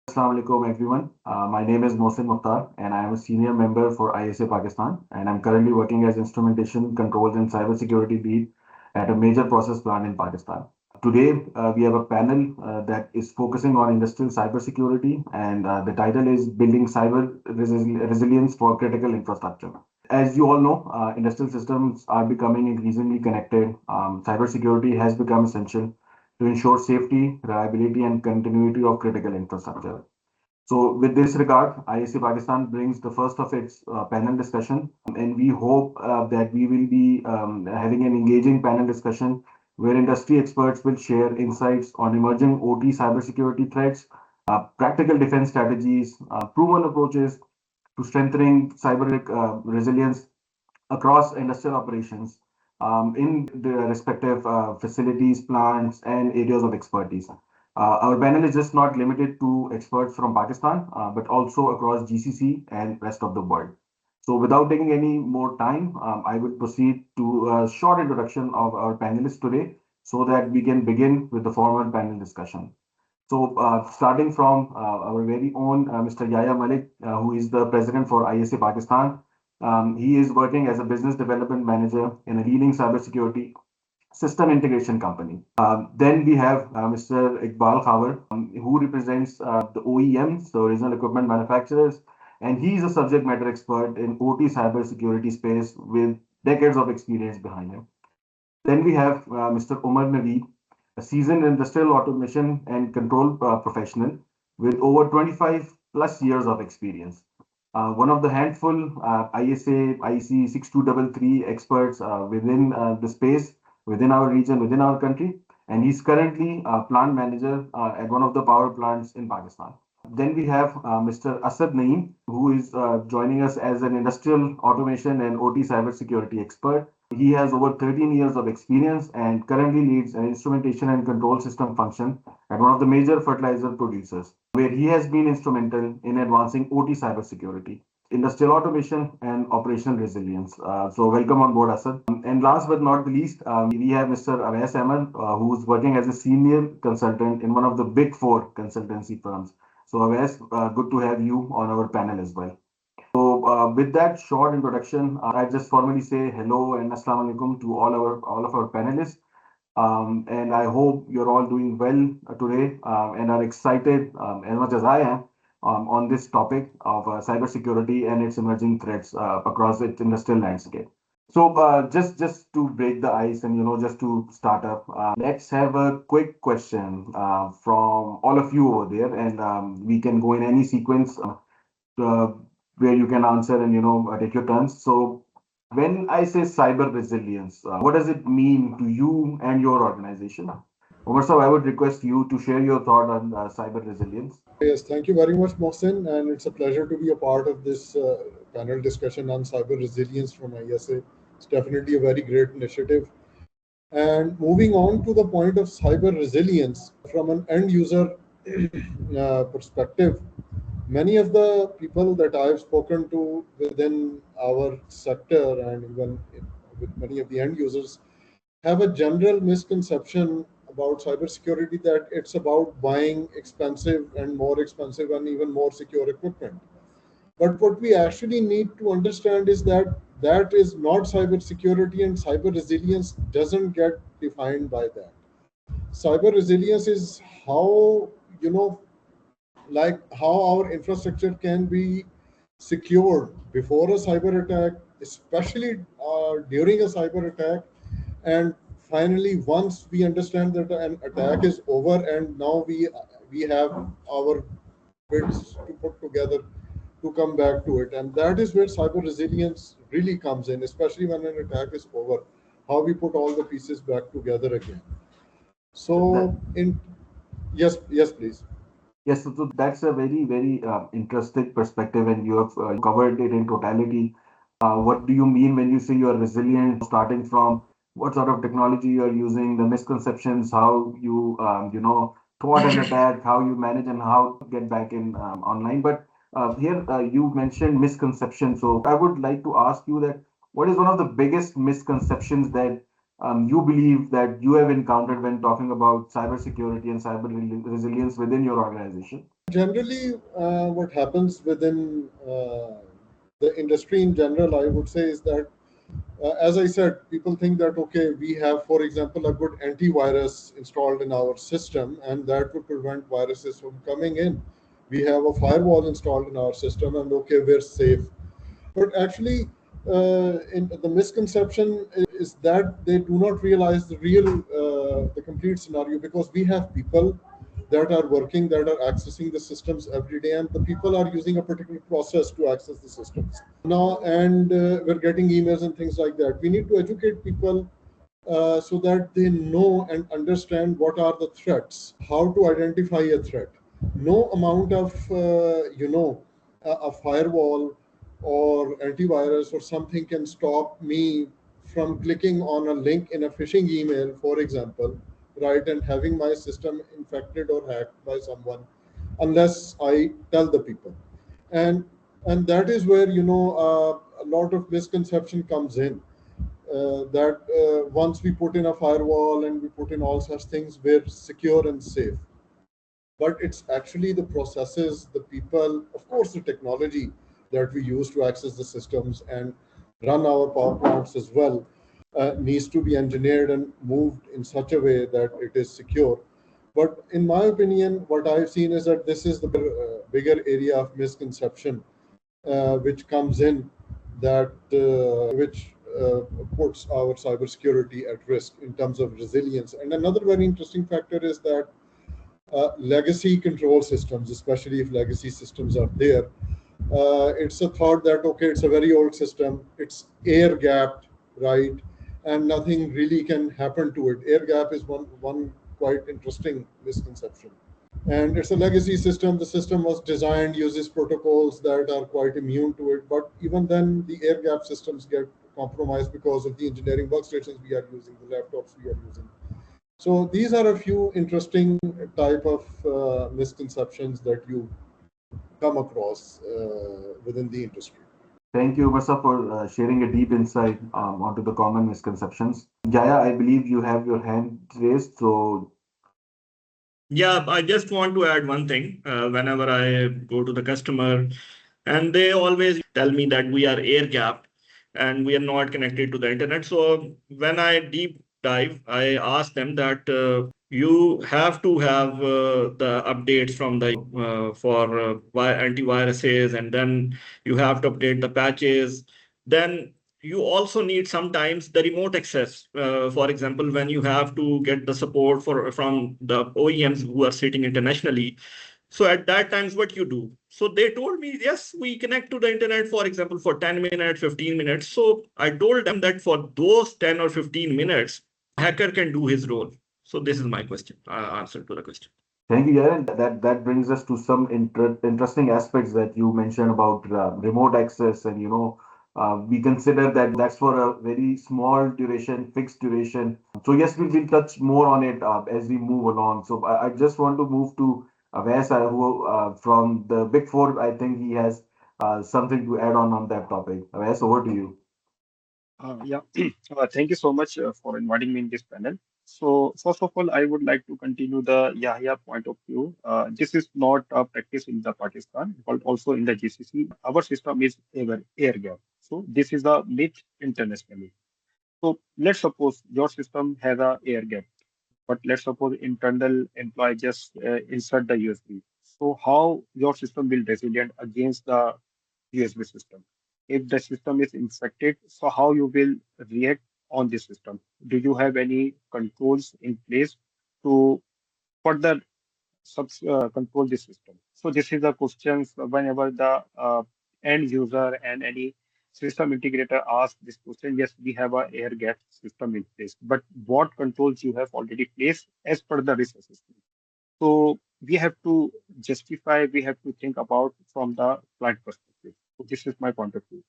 Assalamu alaikum everyone. My name is Mohsin Mukhtar and I am a senior member for ISA Pakistan and I'm currently working as instrumentation controls and cybersecurity lead at a major process plant in Pakistan. Today we have a panel that is focusing on industrial cybersecurity and the title is Building Resilience for Critical Infrastructure. As you all know, industrial systems are becoming increasingly connected. Cybersecurity has become essential to ensure safety, reliability, and continuity of critical infrastructure. So, with this regard, ISC Pakistan brings the first of its panel discussion, and we hope that we will be having an engaging panel discussion where industry experts will share insights on emerging OT cybersecurity threats, practical defense strategies, proven approaches to strengthening cyber resilience across industrial operations in the respective facilities, plants, and areas of expertise. Our panel is just not limited to experts from Pakistan, but also across GCC and rest of the world. So without taking any more time, I will proceed to a short introduction of our panelists today so that we can begin with the formal panel discussion. So, starting from our very own Mr. Yaya Malik, who is the president for ISA Pakistan. He is working as a business development manager in a leading cybersecurity system integration company. Then we have Mr. Iqbal Khawar, who represents the OEMs, the original equipment manufacturers, and he is a subject matter expert in OT cybersecurity space with decades of experience behind him. Then we have Mr. Umar Naveed, a seasoned industrial automation and control professional with over 25 plus years of experience. One of the handful ISA, IC 6233 experts within the space, within our region, within our country, and he's currently a plant manager at one of the power plants in Pakistan. Then we have Mr. Asad Naeem, who is joining us as an industrial automation and OT cybersecurity expert. He has over 13 years of experience and currently leads an instrumentation and control system function at one of the major fertilizer producers, where he has been instrumental in advancing OT cybersecurity, industrial automation, and operational resilience. So, welcome on board, Asad. And last but not the least, we have Mr. Awais Ahmed, who's working as a senior consultant in one of the big four consultancy firms. So, Awais, good to have you on our panel as well. So, with that short introduction, I just formally say hello and assalamu alaikum to all of our panelists. And I hope you're all doing well today and are excited as much as I am on this topic of cybersecurity and its emerging threats across its industrial landscape. So, just to break the ice and just to start up, let's have a quick question from all of you over there, and we can go in any sequence. Uh, where you can answer and take your turns. So when I say cyber resilience, what does it mean to you and your organization? Omar sir, I would request you to share your thought on cyber resilience. Yes, thank you very much, Mohsin, and it's a pleasure to be a part of this panel discussion on cyber resilience from ISA. It's definitely a very great initiative. And moving on to the point of cyber resilience from an end user perspective, many of the people that I've spoken to within our sector and even with many of the end users have a general misconception about cybersecurity that it's about buying expensive and even more secure equipment. But what we actually need to understand is that that is not cybersecurity, and cyber resilience doesn't get defined by that. Cyber resilience is how, you know, like how our infrastructure can be secured before a cyber attack, especially during a cyber attack, and finally, once we understand that an attack is over, and now we have our bits to put together to come back to it, and that is where cyber resilience really comes in, especially when an attack is over. How we put all the pieces back together again. That, So, in yes, please. yes, so that's a very interesting perspective, and you have covered it in totality. What do you mean when you say you are resilient? Starting from what sort of technology you are using, the misconceptions, how you thwart an attack, how you manage, and how to get back in online. But here you mentioned misconception. So I would like to ask you that what is one of the biggest misconceptions that you believe that you have encountered when talking about cybersecurity and resilience within your organization? Generally, what happens within the industry in general, I would say, is that as I said, people think that okay, we have, for example, a good antivirus installed in our system, and that would prevent viruses from coming in. We have a firewall installed in our system, and okay, we're safe. But actually, in the misconception is that they do not realize the real, the complete scenario, because we have people that are working, that are accessing the systems every day, and the people are using a particular process to access the systems now, and we're getting emails and things like that. We need to educate people so that they know and understand what are the threats, how to identify a threat. No amount of, a firewall or antivirus or something can stop me from clicking on a link in a phishing email, for example, right, and having my system infected or hacked by someone, unless I tell the people. And and that is where a lot of misconception comes in, that once we put in a firewall and we put in all such things, we're secure and safe. But it's actually the processes, the people, of course, the technology that we use to access the systems and run our power plants as well, needs to be engineered and moved in such a way that it is secure. But in my opinion, what I've seen is that this is the bigger area of misconception which comes in, that which puts our cybersecurity at risk in terms of resilience. And another very interesting factor is that legacy control systems, especially if legacy systems are there, it's a thought that okay, it's a very old system, it's air gapped, right, and nothing really can happen to it. Air gap is one quite interesting misconception, and it's a legacy system. The system was designed, uses protocols that are quite immune to it, but even then the air gap systems get compromised because of the engineering workstations we are using, the laptops we are using. So these are a few interesting type of misconceptions that you come across within the industry. Thank you, Masa, for sharing a deep insight onto the common misconceptions. Jaya, I believe you have your hand raised, so Yeah, I just want to add one thing. Whenever I go to the customer, and they always tell me that we are air gapped and we are not connected to the internet. So when I deep dive, I ask them that you have to have the updates from the for antiviruses, and then you have to update the patches. Then you also need sometimes the remote access. For example, when you have to get the support for from the OEMs who are sitting internationally, so at that times, what you do? So they told me, yes, we connect to the internet, for example, for 10 minutes, 15 minutes. So I told them that for those 10 or 15 minutes, hacker can do his role. So this is my question, answer to the question. thank you, Jaya. And that brings us to some interesting aspects that you mentioned about remote access, and we consider that that's for a very small duration, fixed duration. So yes, we will touch more on it as we move along. So I just want to move to Avais, who from the Big Four. I think he has something to add on that topic. Avais, over to you. Yeah, thank you so much for inviting me in this panel. So, first of all, I would like to continue the Yahya point of view. This is not a practice in the Pakistan, but also in the GCC. Our system is air gap. So, this is a myth internationally. So, let's suppose your system has a air gap, but let's suppose internal employee just insert the USB. So, how your system will resilient against the USB system? If the system is infected, so how you will react on this system? Do you have any controls in place to further control this system? So this is the questions whenever the end user and any system integrator ask this question. Yes, we have a air gap system in place, but what controls you have already placed as per the risk assessment? So we have to justify, we have to think about from the client perspective. So this is my point of view.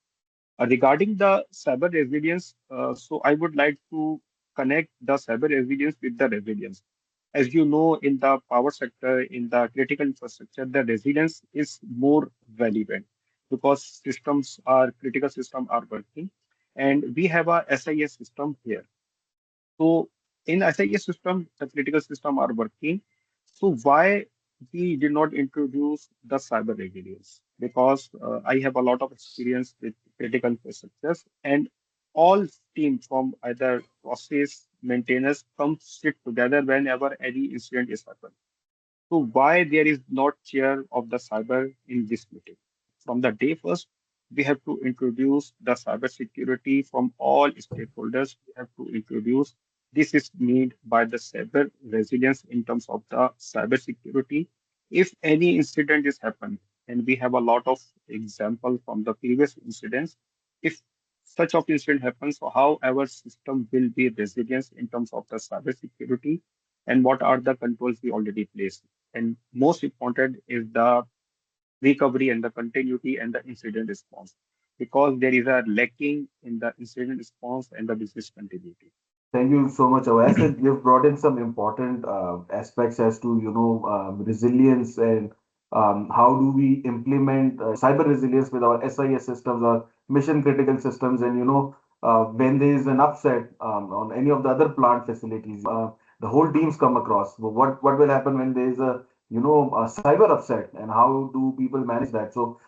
Regarding the cyber resilience, so I would like to connect the cyber resilience with the resilience. As you know, in the power sector, in the critical infrastructure, the resilience is more relevant because critical systems are working, and we have a SIS system here. So in SIS system, the critical system are working. So why? we did not introduce the cyber resilience because I have a lot of experience with critical infrastructures, and all teams from either process maintenance come sit together whenever any incident is happened. So why there is not chair of the cyber in this meeting? From the day first, we have to introduce the cyber security from all stakeholders. We have to introduce this is need by the cyber resilience in terms of the cyber security. If any incident is happened, and we have a lot of example from the previous incidents, if such of incident happens, so how our system will be resilient in terms of the cyber security, and what are the controls we already placed. And most important is the recovery and the continuity and the incident response, because there is a lacking in the incident response and the business continuity. Thank you so much, Awais. And you've brought in some important aspects as to, resilience and how do we implement cyber resilience with our SIS systems or mission critical systems. And, when there is an upset on any of the other plant facilities, the whole teams come across. What will happen when there is a cyber upset, and how do people manage that? So,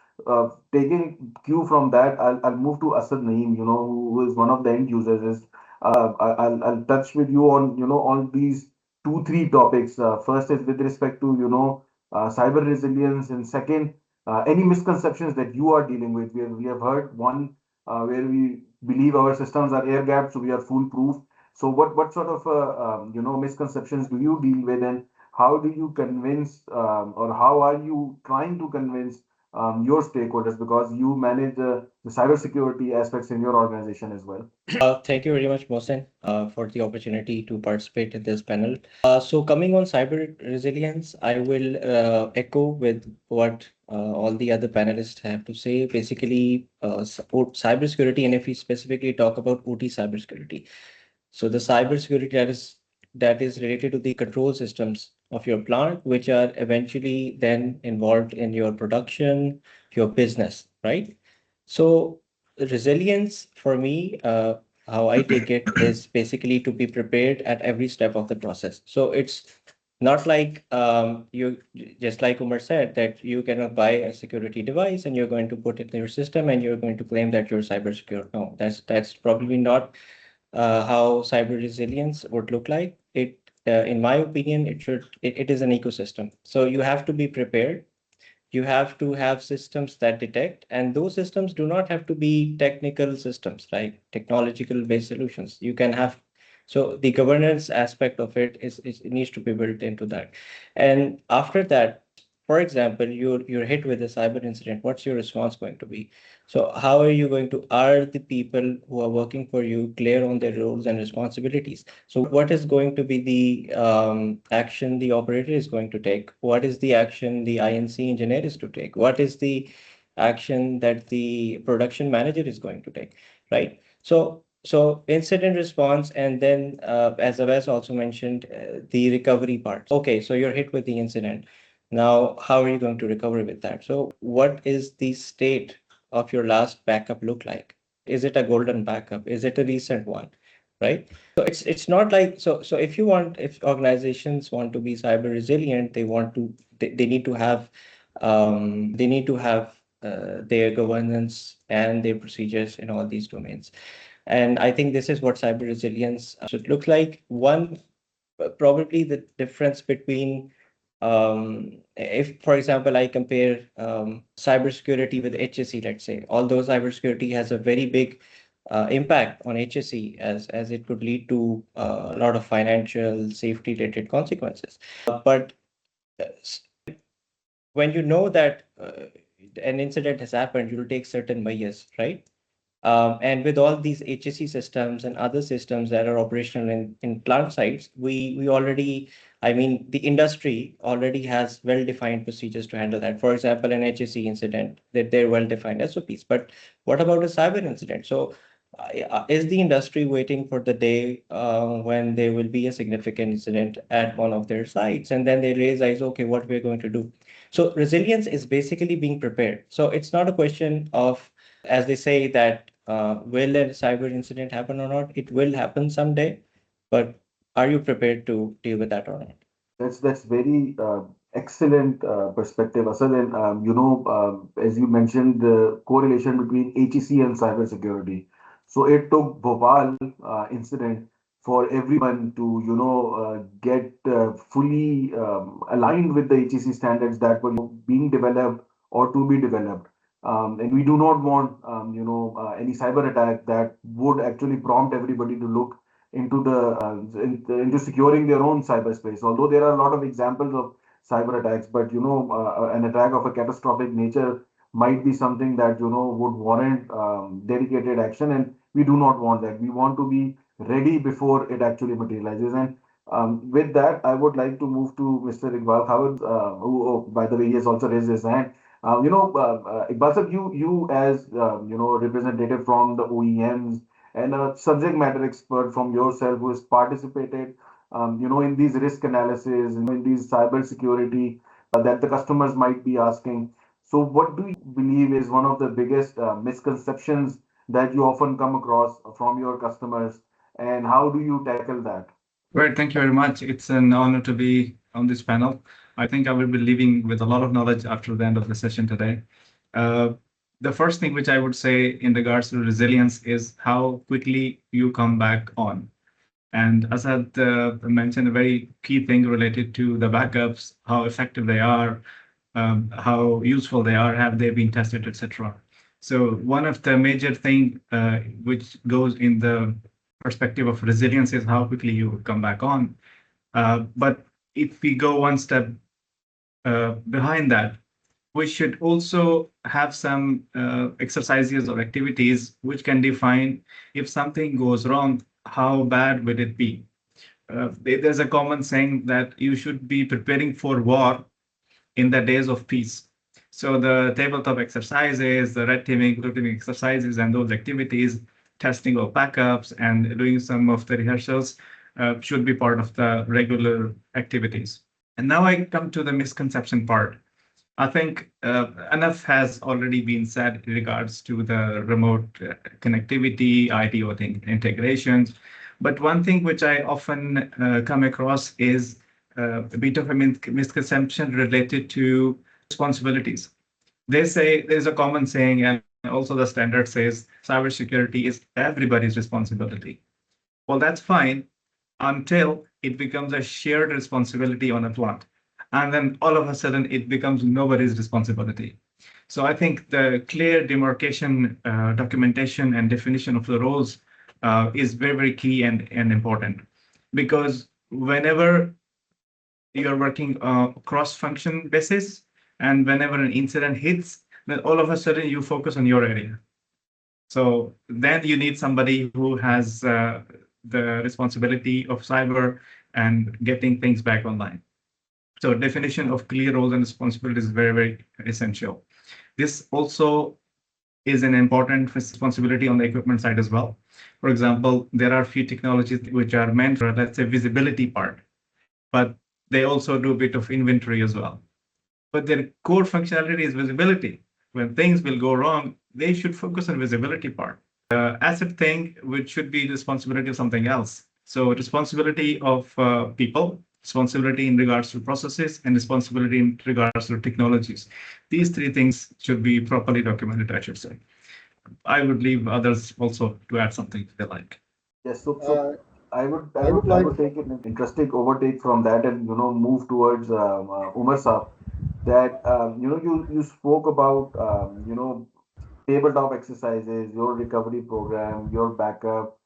taking cue from that, I'll move to Asad Naeem, who is one of the end users. Is I'll touch with you on on these two three topics. First is with respect to cyber resilience, and second, any misconceptions that you are dealing with. We have heard one where we believe our systems are air gapped, so we are foolproof. So what sort of misconceptions do you deal with, and how do you convince, or how are you trying to convince your stakeholders, because you manage the cybersecurity aspects in your organization as well? Thank you very much, Mohsen, for the opportunity to participate in this panel. So coming on cyber resilience, I will echo with what all the other panelists have to say. Basically, support cybersecurity, and if we specifically talk about OT cybersecurity, so the cybersecurity that is related to the control systems of your plant, which are eventually then involved in your production, your business, right? So resilience for me, how I take it is basically to be prepared at every step of the process. So it's not like you just like Umar said that you cannot buy a security device and you're going to put it in your system and you're going to claim that you're cyber secure. No, that's probably not how cyber resilience would look like. In my opinion, it is an ecosystem. So you have to be prepared. You have to have systems that detect, and those systems do not have to be technical systems, right? Technological based solutions. You can have, so the governance aspect of it it needs to be built into that. And after that, for example, you're hit with a cyber incident. What's your response going to be? So how are you going to, are the people who are working for you clear on their roles and responsibilities? So what is going to be the action the operator is going to take? What is the action the INC engineer is to take? What is the action that the production manager is going to take, right? So incident response, and then as Avas also mentioned, the recovery part. Okay, so you're hit with the incident. Now, how are you going to recover with that? So what is the state of your last backup look like? Is it a golden backup? Is it a recent one? Right? So it's not like, so if organizations want to be cyber resilient, they need to have their governance and their procedures in all these domains. And I think this is what cyber resilience should look like. One, probably the difference between, if, for example, I compare cybersecurity with HSE, let's say, although cybersecurity has a very big impact on HSE, as it could lead to a lot of financial safety related consequences. But when you know that an incident has happened, you'll take certain measures, right? And with all these HSE systems and other systems that are operational in plant sites, we already, I mean, the industry already has well-defined procedures to handle that. For example, an HSE incident, that they're well-defined SOPs. But what about a cyber incident? So is the industry waiting for the day when there will be a significant incident at one of their sites, and then they realize, okay, what we're going to do? So resilience is basically being prepared. So it's not a question of, as they say, that will a cyber incident happen or not? It will happen someday, but are you prepared to deal with that or not? That's very excellent perspective, Asad. And as you mentioned, the correlation between HEC and cybersecurity. So it took Bhopal incident for everyone to get fully aligned with the HEC standards that were being developed or to be developed. And we do not want any cyber attack that would actually prompt everybody to look into into securing their own cyberspace. Although there are a lot of examples of cyber attacks, but an attack of a catastrophic nature might be something that would warrant dedicated action, and we do not want that. We want to be ready before it actually materializes. And with that, I would like to move to Mr. Iqbal Khawat, who, oh, by the way, he has also raised his hand. Iqbal sir, you as representative from the OEMs and a subject matter expert from yourself who has participated, in these risk analysis, in these cyber security that the customers might be asking. So, what do you believe is one of the biggest misconceptions that you often come across from your customers, and how do you tackle that? Great, thank you very much. It's an honor to be on this panel. I think I will be leaving with a lot of knowledge after the end of the session today. Uh, the first thing which I would say in regards to resilience is how quickly you come back on. And as I mentioned, a very key thing related to the backups, how effective they are, how useful they are, have they been tested, etc. So one of the major thing which goes in the perspective of resilience is how quickly you come back on. But if we go one step behind that, we should also have some exercises or activities which can define if something goes wrong, how bad would it be? There's a common saying that you should be preparing for war in the days of peace. So the tabletop exercises, the red teaming, blue teaming exercises, and those activities, testing of backups and doing some of the rehearsals should be part of the regular activities. And now I come to the misconception part. I think enough has already been said in regards to the remote connectivity, IT/OT integrations. But one thing which I often come across is a bit of a misconception related to responsibilities. They say there's a common saying, and also the standard says cybersecurity is everybody's responsibility. Well, that's fine until it becomes a shared responsibility on a plant. And then all of a sudden it becomes nobody's responsibility. So I think the clear demarcation, documentation, and definition of the roles is very, very key and important. Because whenever you're working cross-function basis, and whenever an incident hits, then all of a sudden you focus on your area. So then you need somebody who has the responsibility of cyber and getting things back online. So definition of clear roles and responsibilities is very, very essential. This also is an important responsibility on the equipment side as well. For example, there are a few technologies which are meant for, let's say, visibility part, but they also do a bit of inventory as well. But their core functionality is visibility. When things will go wrong, they should focus on visibility part. The asset thing, which should be responsibility of something else. So responsibility of people, responsibility in regards to processes, and responsibility in regards to technologies. These three things should be properly documented, I should say. I would leave others also to add something if they like. Yes, so I would I like would take an interesting overtake from that and move towards Umar Saab. That you spoke about tabletop exercises, your recovery program, your backup,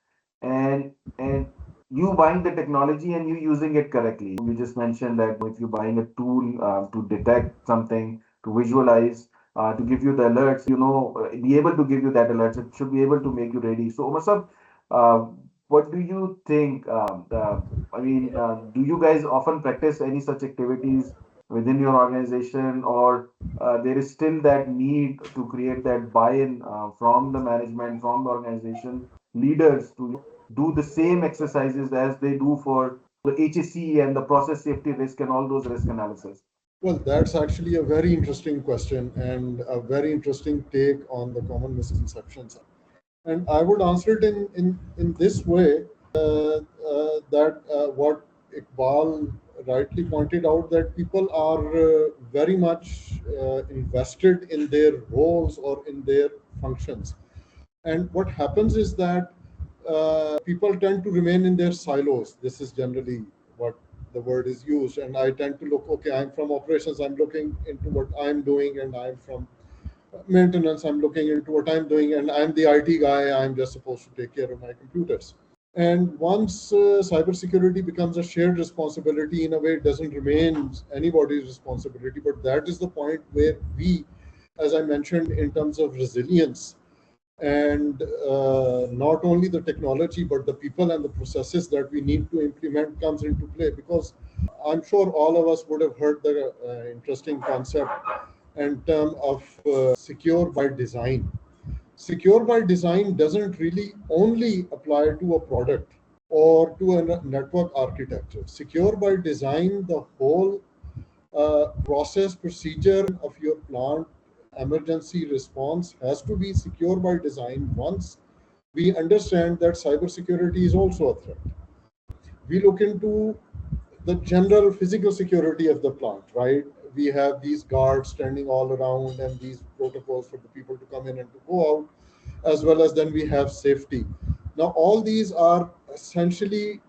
and you buying the technology and you using it correctly. You just mentioned that if you're buying a tool to detect something, to visualize, to give you the alerts, be able to give you that alerts. It should be able to make you ready. So, Umar sir, uh, what do you think? Do you guys often practice any such activities within your organization, or there is still that need to create that buy-in from the management, from the organization leaders to do the same exercises as they do for the HSE and the process safety risk and all those risk analysis? Well, that's actually a very interesting question and a very interesting take on the common misconceptions. And I would answer it in this way that what Iqbal rightly pointed out that people are very much invested in their roles or in their functions. And what happens is that people tend to remain in their silos. This is generally what the word is used. And I tend to look, okay, I'm from operations, I'm looking into what I'm doing, and I'm from maintenance, I'm looking into what I'm doing, and I'm the IT guy, I'm just supposed to take care of my computers. And once cybersecurity becomes a shared responsibility, in a way, it doesn't remain anybody's responsibility. But that is the point where we, as I mentioned, in terms of resilience, and not only the technology, but the people and the processes that we need to implement comes into play. Because I'm sure all of us would have heard the interesting concept in terms of secure by design. Secure by design doesn't really only apply to a product or to a network architecture. Secure by design, the whole process, procedure of your plant, emergency response has to be secure by design once we understand that cybersecurity is also a threat. We look into the general physical security of the plant, right? We have these guards standing all around and these protocols for the people to come in and to go out, as well as then we have safety. Now, all these are essentially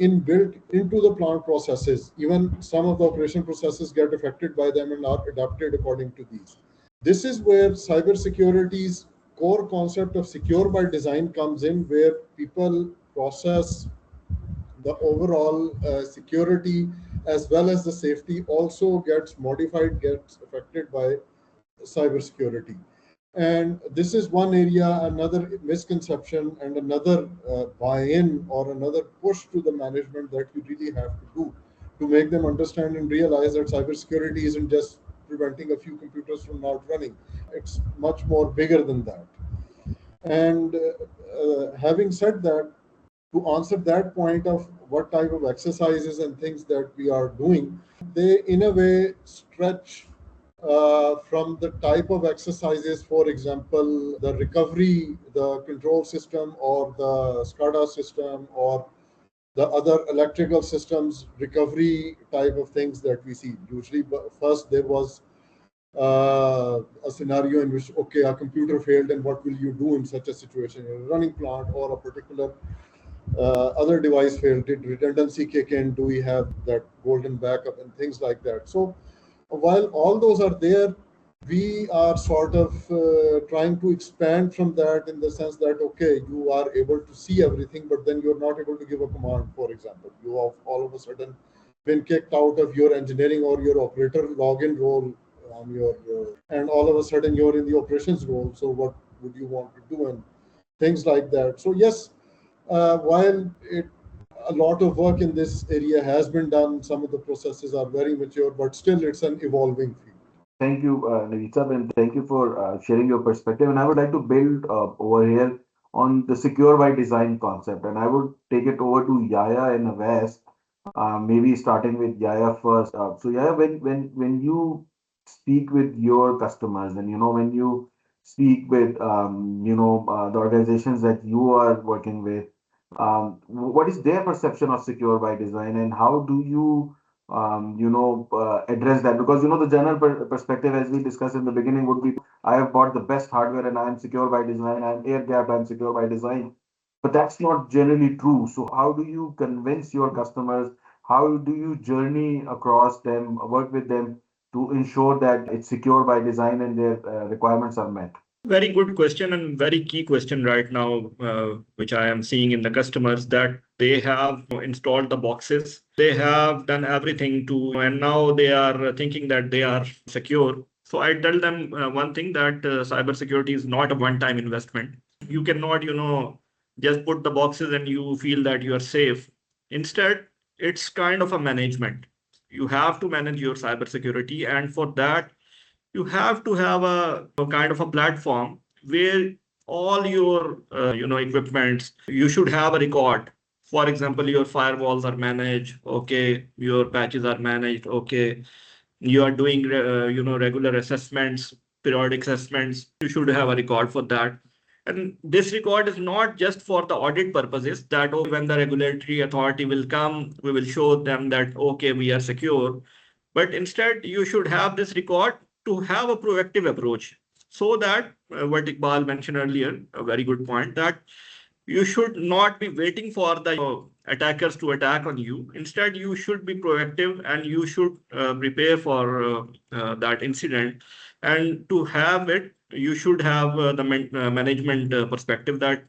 inbuilt into the plant processes. Even some of the operation processes get affected by them and are adapted according to these. This is where cybersecurity's core concept of secure by design comes in, where people process the overall security as well as the safety also gets modified, gets affected by cybersecurity. And this is one area, another misconception, and another buy-in or another push to the management that you really have to do to make them understand and realize that cybersecurity isn't just preventing a few computers from not running. It's much more bigger than that. And having said that, to answer that point of what type of exercises and things that we are doing, they in a way stretch from the type of exercises, for example, the recovery, the control system, or the SCADA system, or the other electrical systems recovery type of things that we see. Usually, first there was a scenario in which, okay, a computer failed, and what will you do in such a situation in a running plant, or a particular other device failed? Did redundancy kick in? Do we have that golden backup and things like that? So while all those are there, we are sort of trying to expand from that, in the sense that, okay, you are able to see everything, but then you're not able to give a command. For example, you have all of a sudden been kicked out of your engineering or your operator login role on your and all of a sudden you're in the operations role. So what would you want to do, and things like that. So yes, while a lot of work in this area has been done, some of the processes are very mature, but still it's an evolving field. Thank you, Navita, and thank you for sharing your perspective. And I would like to build over here on the secure by design concept. And I would take it over to Yaya and Avas, maybe starting with Yaya first. So Yaya, when you speak with your customers, and when you speak with the organizations that you are working with, what is their perception of secure by design, and how do you address that? Because the general perspective, as we discussed in the beginning, would be, I have bought the best hardware and I am secure by design, I am air gapped, I am secure by design. But that's not generally true. So how do you convince your customers? How do you journey across them, work with them to ensure that it's secure by design and their requirements are met? Very good question, and very key question right now, which I am seeing in the customers, that they have installed the boxes, they have done everything and now they are thinking that they are secure. So I tell them one thing, that cybersecurity is not a one-time investment. You cannot, just put the boxes and you feel that you are safe. Instead, it's kind of a management. You have to manage your cybersecurity, and for that, you have to have a kind of a platform where all your equipments, you should have a record. For example, your firewalls are managed, okay, your patches are managed, okay, you are doing regular assessments, periodic assessments, you should have a record for that. And this record is not just for the audit purposes that, okay, when the regulatory authority will come, we will show them that, okay, we are secure. But instead, you should have this record to have a proactive approach so that what Iqbal mentioned earlier, a very good point, that you should not be waiting for the attackers to attack on you. Instead, you should be proactive and you should prepare for that incident. And to have it, you should have the management perspective that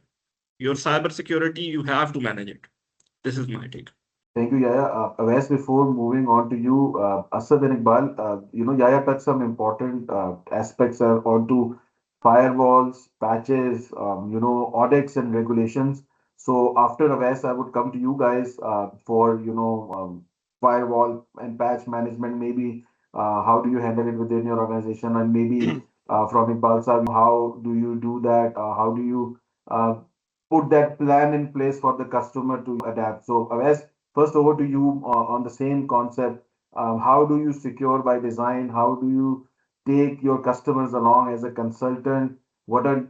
your cybersecurity, you have to manage it. This is my take. Thank you, Yaya. Awais, before moving on to you, Asad and Iqbal, Yaya touched some important aspects onto firewalls, patches, audits and regulations. So after Awais, I would come to you guys for, firewall and patch management. Maybe how do you handle it within your organization? And maybe from Iqbal sir, how do you do that? How do you put that plan in place for the customer to adapt? So, Awais, first, over to you on the same concept. How do you secure by design? How do you take your customers along as a consultant? What are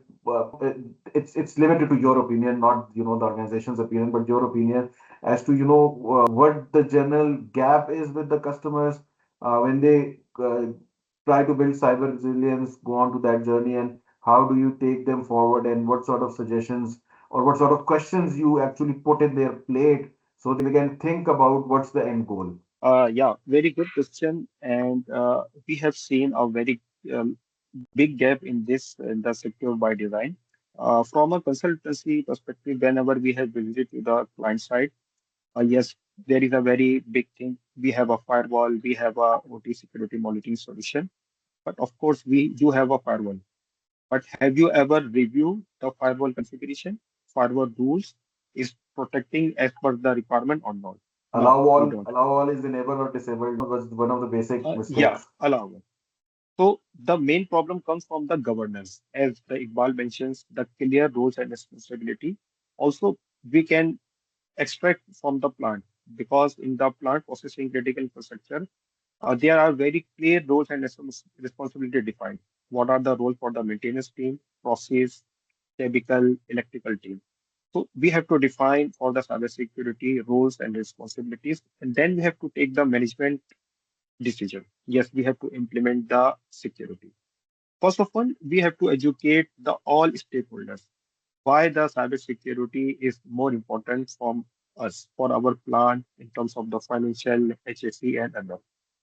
it's limited to your opinion, not the organization's opinion, but your opinion as to what the general gap is with the customers when they try to build cyber resilience, go on to that journey, and how do you take them forward, and what sort of suggestions or what sort of questions you actually put in their plate so they can think about what's the end goal. Yeah, very good question. And we have seen a very big gap in this in the secure by design. From a consultancy perspective, whenever we have visited to the client side, yes, there is a very big thing. We have a firewall, we have a OT security monitoring solution, but of course we do have a firewall. But have you ever reviewed the firewall configuration? Firewall rules is protecting as per the requirement or not? No, we don't. Allow all is enabled or disabled was one of the basic Yeah, mistakes. allow. So the main problem comes from the governance, as the Iqbal mentions, the clear roles and responsibility. Also, we can extract from the plant because in the plant processing critical infrastructure, there are very clear roles and responsibility defined. What are the roles for the maintenance team, process, chemical, electrical team? So we have to define for the cybersecurity roles and responsibilities, and then we have to take the management decision. Yes, we have to implement the security. First of all, we have to educate the all stakeholders why the cybersecurity is more important from us for our plan in terms of the financial HSE and other.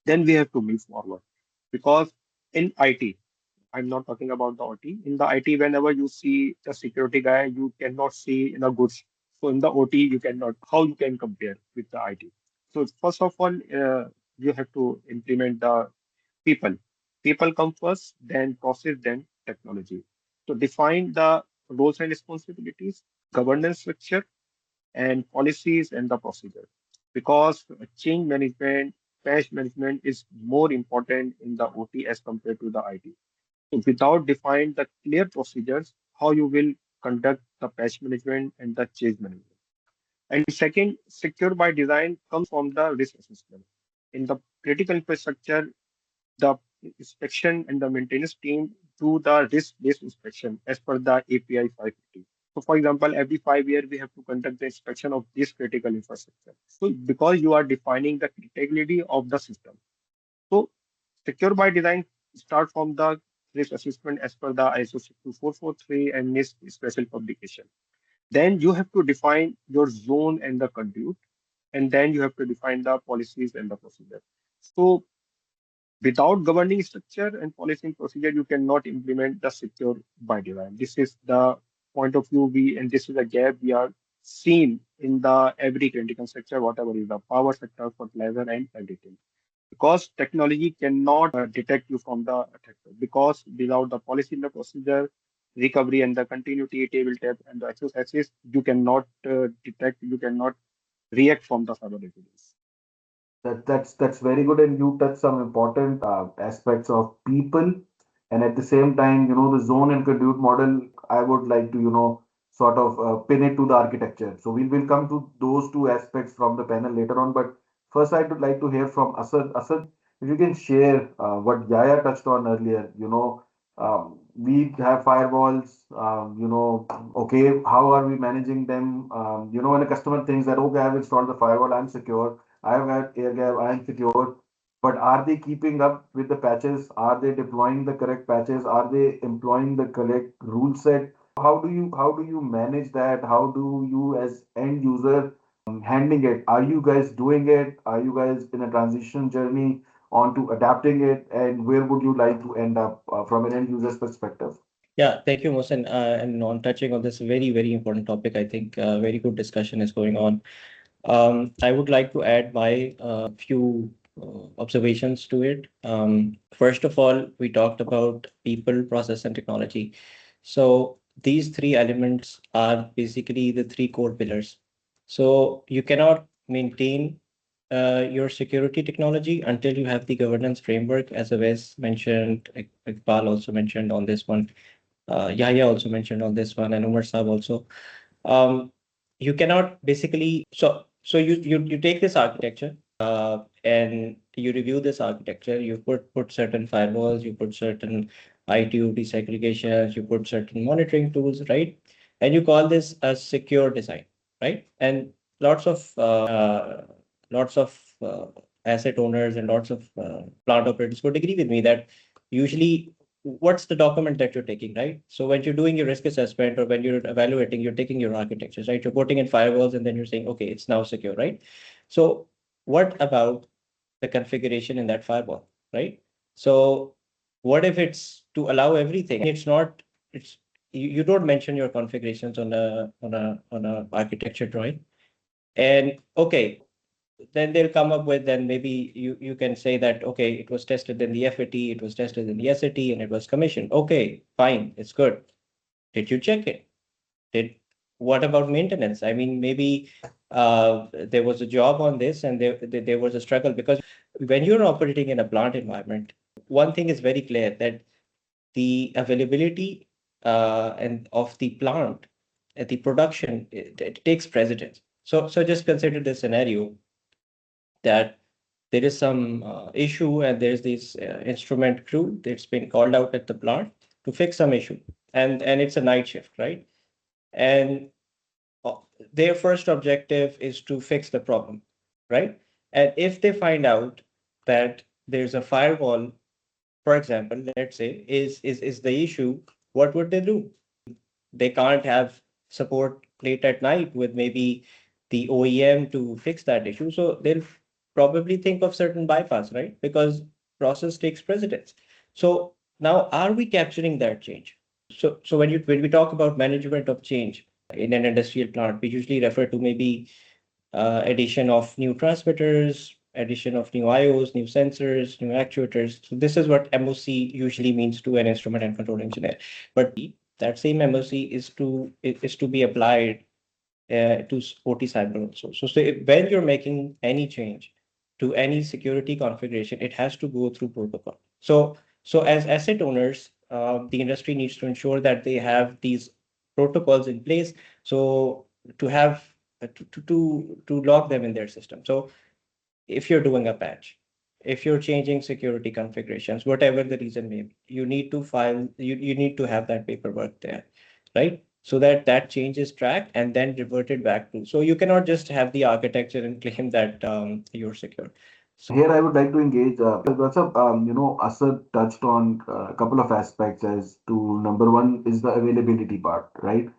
Then we have to move forward because in IT, I'm not talking about the OT. In the IT, whenever you see the security guy, you cannot see in the goods. So in the OT, you cannot. How you can compare with the IT? So first of all, you have to implement the people. People come first, then process, then technology. So define the roles and responsibilities, governance structure, and policies and the procedure. Because change management, patch management is more important in the OT as compared to the IT. So without define the clear procedures, how you will conduct the patch management and the change management. And second, secure by design comes from the risk assessment. In the critical infrastructure, the inspection and the maintenance team do the risk-based inspection as per the API 550. So, for example, every 5 years we have to conduct the inspection of this critical infrastructure. So, because you are defining the criticality of the system. So, secure by design start from the risk assessment as per the ISO 62443 and NIST special publication. Then you have to define your zone and the conduit, and then you have to define the policies and the procedure. So without governing structure and policy and procedure, you cannot implement the secure by design. This is the point of view we, and this is a gap we are seen in the every critical sector, whatever is the power sector, fertilizer, and everything. Because technology cannot detect you from the attacker. Because without the policy and the procedure, recovery and the continuity, table tap, and the access, you cannot detect, you cannot react from the cyber resilience. That's very good, and you touched some important aspects of people, and at the same time, the zone and conduit model. I would like to sort of pin it to the architecture. So we will come to those two aspects from the panel later on. But first, I would like to hear from Asad. Asad, if you can share what Yaya touched on earlier. we have firewalls, okay, how are we managing them? When a customer thinks that, okay, I've installed the firewall, I'm secure, I've had air gap, I'm secure, but are they keeping up with the patches? Are they deploying the correct patches? Are they employing the correct rule set? How do you manage that? How do you as end user handling it? Are you guys doing it? Are you guys in a transition journey onto adapting it? And where would you like to end up from an end user's perspective? Yeah, thank you, Mohsen. And on touching on this very, very important topic, I think very good discussion is going on. I would like to add my few observations to it. First of all, we talked about people, process, and technology. So these three elements are basically the three core pillars. So you cannot maintain your security technology until you have the governance framework, as Awais mentioned, Iqbal also mentioned on this one, Yahya also mentioned on this one, and Umar Saab also. Um, you cannot basically so you take this architecture and you review this architecture. You put certain firewalls, you put certain IT/OT segregations, you put certain monitoring tools, right? And you call this a secure design, right? And lots of lots of asset owners and lots of plant operators would agree with me that usually what's the document that you're taking, right? So when you're doing your risk assessment or when you're evaluating, you're taking your architectures, right? You're putting in firewalls and then you're saying, okay, it's now secure, right? So what about the configuration in that firewall, right? So what if it's to allow everything? It's not, it's you don't mention your configurations on a architecture drawing. And okay, then they'll come up with, then maybe you can say that okay, it was tested in the FAT, it was tested in the SAT, and it was commissioned. Okay, fine, it's good. Did you check it? Did What about maintenance? I mean, maybe there was a job on this and there was a struggle, because when you're operating in a plant environment, one thing is very clear, that the availability and of the plant, the production, it takes precedence. So just consider this scenario, that there is some issue and there's this instrument crew that's been called out at the plant to fix some issue, and it's a night shift, right? And uh, their first objective is to fix the problem, right? And if they find out that there's a firewall, for example, let's say, is the issue, what would they do? They can't have support late at night with maybe the OEM to fix that issue. So they'll probably think of certain bypass, right? Because process takes precedence. So now, are we capturing that change? So when we talk about management of change in an industrial plant, we usually refer to maybe addition of new transmitters, addition of new IOs, new sensors, new actuators. So this is what MOC usually means to an instrument and control engineer. But that same MOC is to be applied to OT cyber also. So when you're making any change to any security configuration, it has to go through protocol. So as asset owners, the industry needs to ensure that they have these protocols in place. So to have to lock them in their system. So if you're doing a patch, if you're changing security configurations, whatever the reason may be, you need to file, you need to have that paperwork there, right? So that that change is tracked and then reverted back to. So you cannot just have the architecture and claim that you're secure. Here, I would like to engage. That's a, Asad touched on a couple of aspects as to number one is the availability part, right?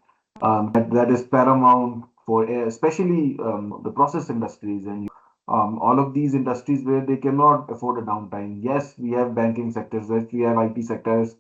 That is paramount for especially the process industries and all of these industries where they cannot afford a downtime. Yes, we have banking sectors, yes, we have IT sectors.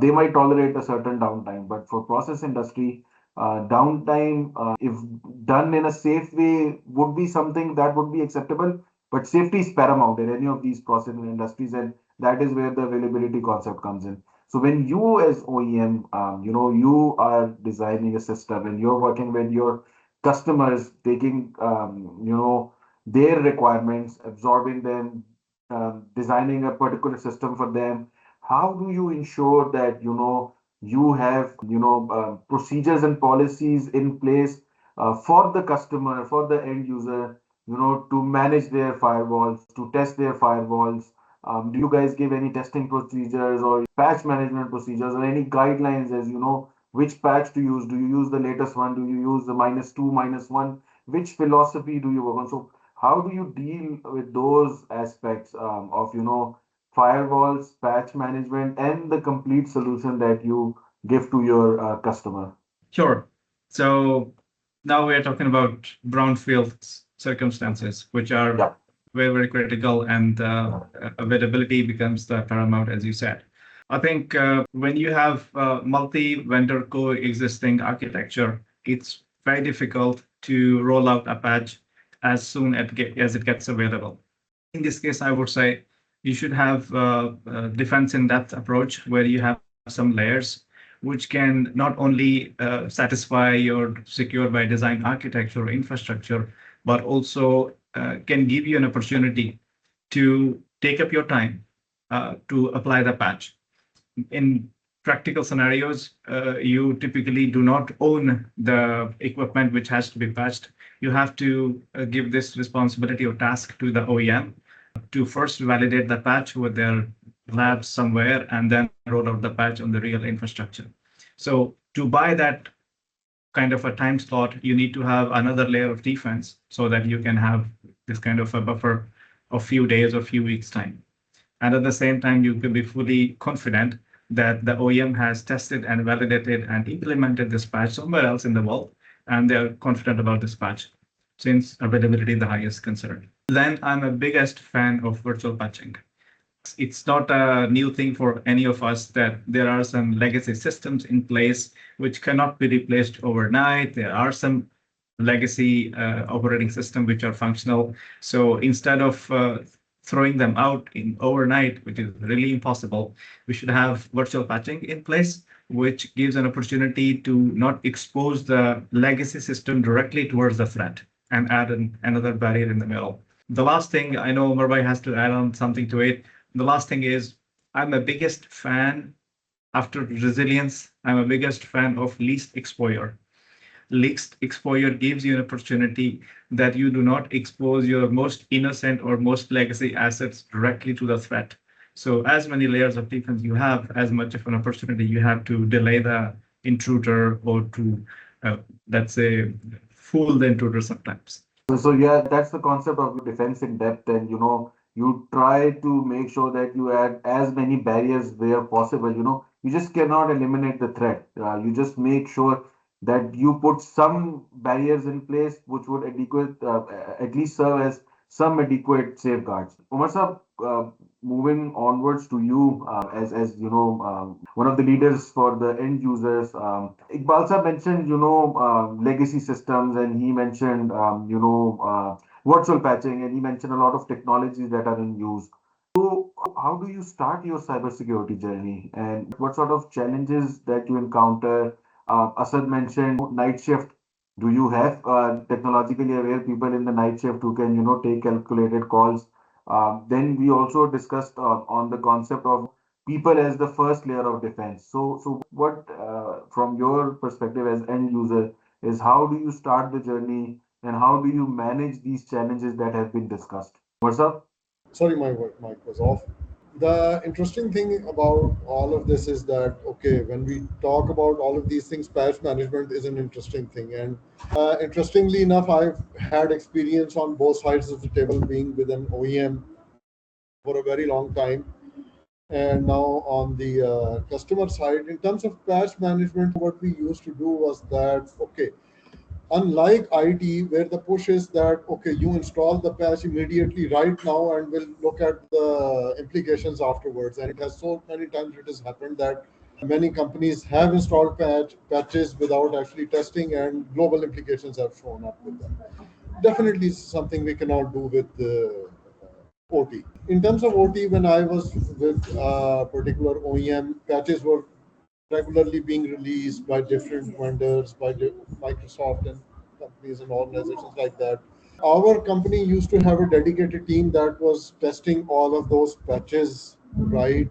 They might tolerate a certain downtime, but for process industry, downtime, if done in a safe way, would be something that would be acceptable. But safety is paramount in any of these process industries, and that is where the availability concept comes in. So when you as OEM, you are designing a system and you're working with your customers, taking, their requirements, absorbing them, designing a particular system for them. How do you ensure that, you have, procedures and policies in place for the customer, for the end user, to manage their firewalls, to test their firewalls, Do you guys give any testing procedures or patch management procedures or any guidelines as you know which patch to use? Do you use the latest one? Do you use the -2, -1? Which philosophy do you work on? So how do you deal with those aspects of firewalls, patch management, and the complete solution that you give to your customer? Sure. So now we're talking about brownfield circumstances, which are Yeah. very, very critical, and availability becomes the paramount, as you said. I think when you have multi-vendor coexisting architecture, it's very difficult to roll out a patch as soon as it gets available. In this case, I would say you should have a defense in depth approach where you have some layers which can not only satisfy your secure by design architecture or infrastructure, but also can give you an opportunity to take up your time to apply the patch. In practical scenarios, you typically do not own the equipment which has to be patched. You have to give this responsibility or task to the OEM to first validate the patch with their labs somewhere and then roll out the patch on the real infrastructure. So to buy that kind of a time slot, you need to have another layer of defense so that you can have this kind of a buffer of few days or few weeks time. And at the same time, you can be fully confident that the OEM has tested and validated and implemented this patch somewhere else in the world, and they're confident about this patch since availability is the highest concern. Then I'm a biggest fan of virtual patching. It's not a new thing for any of us that there are some legacy systems in place which cannot be replaced overnight. There are some legacy operating system which are functional. So instead of throwing them out in overnight, which is really impossible, we should have virtual patching in place, which gives an opportunity to not expose the legacy system directly towards the threat and add another barrier in the middle. The last thing, I know Murbai has to add on something to it. The last thing is I'm a biggest fan after resilience. I'm a biggest fan of least exposure. Least exposure gives you an opportunity that you do not expose your most innocent or most legacy assets directly to the threat. So as many layers of defense you have, as much of an opportunity you have to delay the intruder or to, let's say, fool the intruder sometimes. So yeah, that's the concept of defense in depth, and you try to make sure that you add as many barriers where possible. You just cannot eliminate the threat. You just make sure that you put some barriers in place which would at least serve as some adequate safeguards. Umar sir, moving onwards to you as one of the leaders for the end users. Iqbal sir mentioned legacy systems, and he mentioned virtual patching, and he mentioned a lot of technologies that are in use. So how do you start your cybersecurity journey, and what sort of challenges that you encounter? Asad mentioned night shift. Do you have technologically aware people in the night shift who can, take calculated calls? Then we also discussed on the concept of people as the first layer of defense. So what, from your perspective as end user, is how do you start the journey and how do you manage these challenges that have been discussed? What's up? Sorry, my mic was off. The interesting thing about all of this is that, okay, when we talk about all of these things, patch management is an interesting thing. And interestingly enough, I've had experience on both sides of the table, being with an OEM for a very long time. And now on the customer side, in terms of patch management, what we used to do was that, okay, unlike IT, where the push is that, okay, you install the patch immediately right now and we'll look at the implications afterwards. And it has so many times it has happened that many companies have installed patches without actually testing, and global implications have shown up with them. Definitely something we cannot do with the OT. In terms of OT, when I was with a particular OEM, patches were regularly being released by different vendors, by Microsoft and companies and organizations like that. Our company used to have a dedicated team that was testing all of those patches, right?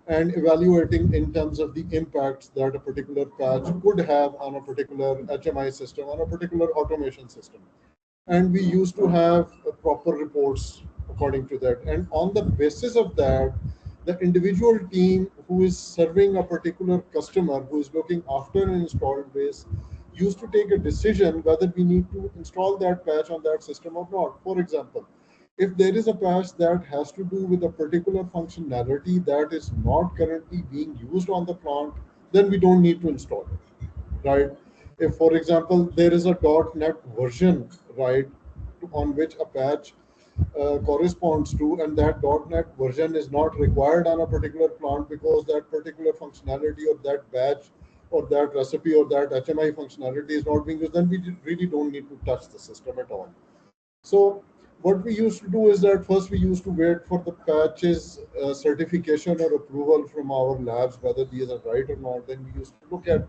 And evaluating in terms of the impacts that a particular patch could have on a particular HMI system, on a particular automation system. And we used to have proper reports according to that. And on the basis of that, the individual team who is serving a particular customer who is looking after an installed base used to take a decision whether we need to install that patch on that system or not. For example, if there is a patch that has to do with a particular functionality that is not currently being used on the plant, then we don't need to install it, right? If, for example, there is a .NET version, right, on which a patch corresponds to, and that .NET version is not required on a particular plant because that particular functionality or that batch or that recipe or that HMI functionality is not being used, then we really don't need to touch the system at all. So what we used to do is that first we used to wait for the patches certification or approval from our labs, whether these are right or not. Then we used to look at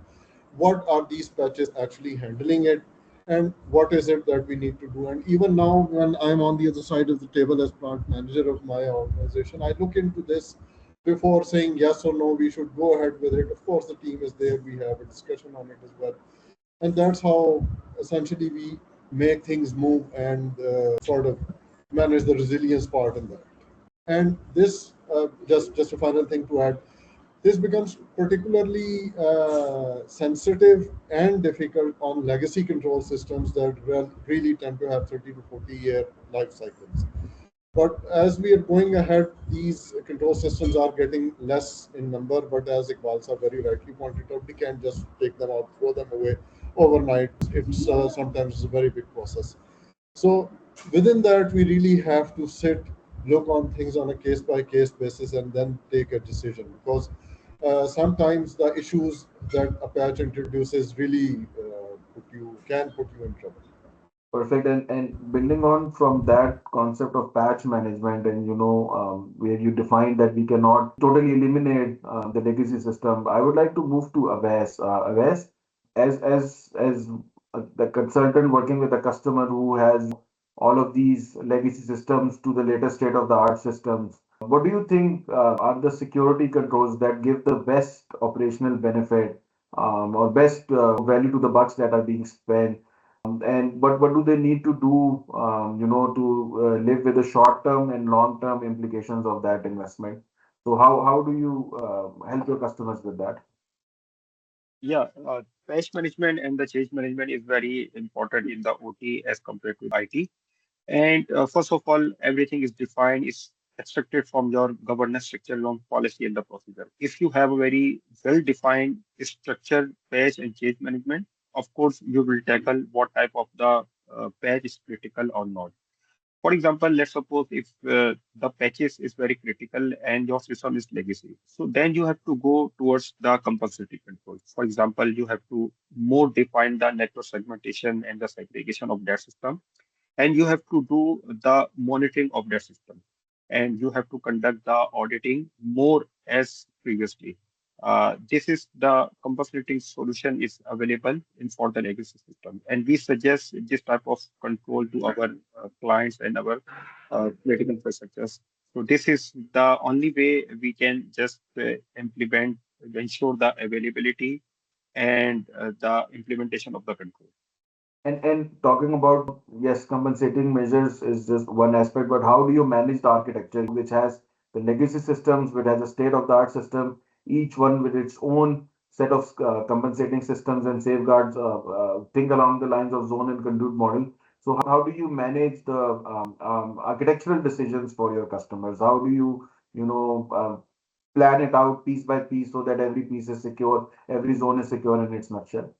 what are these patches actually handling it and what is it that we need to do. And even now, when I'm on the other side of the table as plant manager of my organization, I look into this before saying yes or no, we should go ahead with it. Of course, the team is there, we have a discussion on it as well. And that's how essentially we make things move and sort of manage the resilience part in that. And this, just a final thing to add, this becomes particularly sensitive and difficult on legacy control systems that really tend to have 30 to 40-year life cycles. But as we are going ahead, these control systems are getting less in number. But as Iqbal Sir very rightly pointed out, we can't just take them out, throw them away overnight. It's sometimes a very big process. So within that, we really have to sit, look on things on a case by case basis, and then take a decision. Because sometimes the issues that a patch introduces really can put you in trouble. Perfect. And building on from that concept of patch management, and where you define that we cannot totally eliminate the legacy system, I would like to move to Avais. Avais, as the consultant working with a customer who has all of these legacy systems to the latest state of the art systems, what do you think are the security controls that give the best operational benefit or best value to the bucks that are being spent? And but what do they need to do, to live with the short-term and long-term implications of that investment? So how do you help your customers with that? Yeah, patch management and the change management is very important in the OT as compared to IT. And first of all, everything is defined, is extracted from your governance structure along policy and the procedure. If you have a very well-defined structured patch and change management, of course, you will tackle what type of the patch is critical or not. For example, let's suppose if the patches is very critical and your system is legacy. So then you have to go towards the compulsory control. For example, you have to more define the network segmentation and the segregation of that system, and you have to do the monitoring of that system, and you have to conduct the auditing more as previously. This is the compulsory solution is available in for the legacy system, and we suggest this type of control to our clients and our critical infrastructures. So this is the only way we can just implement, ensure the availability and the implementation of the control. And talking about, yes, compensating measures is just one aspect, but how do you manage the architecture which has the legacy systems, which has a state-of-the-art system, each one with its own set of compensating systems and safeguards, think along the lines of zone and conduit model. So how do you manage the architectural decisions for your customers? How do you plan it out piece by piece so that every piece is secure, every zone is secure in its nutshell?